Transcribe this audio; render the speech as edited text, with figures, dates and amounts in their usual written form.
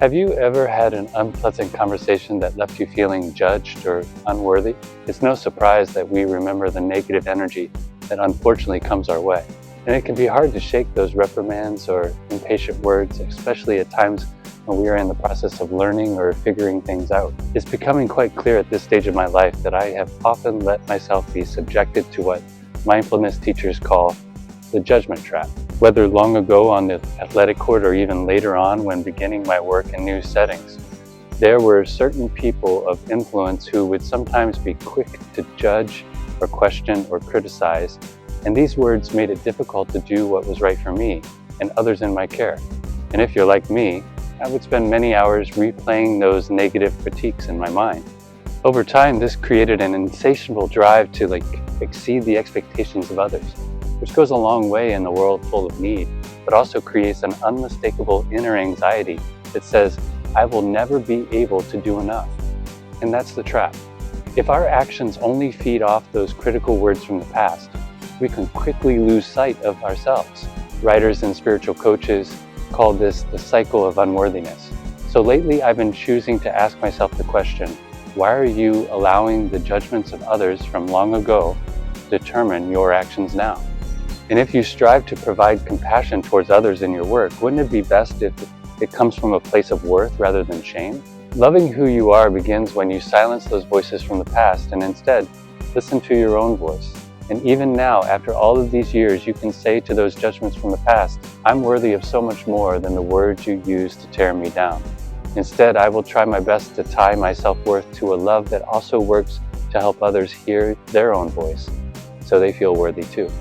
Have you ever had an unpleasant conversation that left you feeling judged or unworthy? It's no surprise that we remember the negative energy that unfortunately comes our way. And it can be hard to shake those reprimands or impatient words, especially at times when we are in the process of learning or figuring things out. It's becoming quite clear at this stage of my life that I have often let myself be subjected to what mindfulness teachers call the judgment trap. Whether long ago on the athletic court or even later on when beginning my work in new settings, there were certain people of influence who would sometimes be quick to judge or question or criticize, and these words made it difficult to do what was right for me and others in my care. And if you're like me, I would spend many hours replaying those negative critiques in my mind. Over time, this created an insatiable drive to exceed the expectations of others, which goes a long way in a world full of need, but also creates an unmistakable inner anxiety that says, I will never be able to do enough. And that's the trap. If our actions only feed off those critical words from the past, we can quickly lose sight of ourselves. Writers and spiritual coaches call this the cycle of unworthiness. So lately I've been choosing to ask myself the question, why are you allowing the judgments of others from long ago to determine your actions now? And if you strive to provide compassion towards others in your work, wouldn't it be best if it comes from a place of worth rather than shame? Loving who you are begins when you silence those voices from the past and instead listen to your own voice. And even now, after all of these years, you can say to those judgments from the past, I'm worthy of so much more than the words you used to tear me down. Instead, I will try my best to tie my self-worth to a love that also works to help others hear their own voice so they feel worthy too.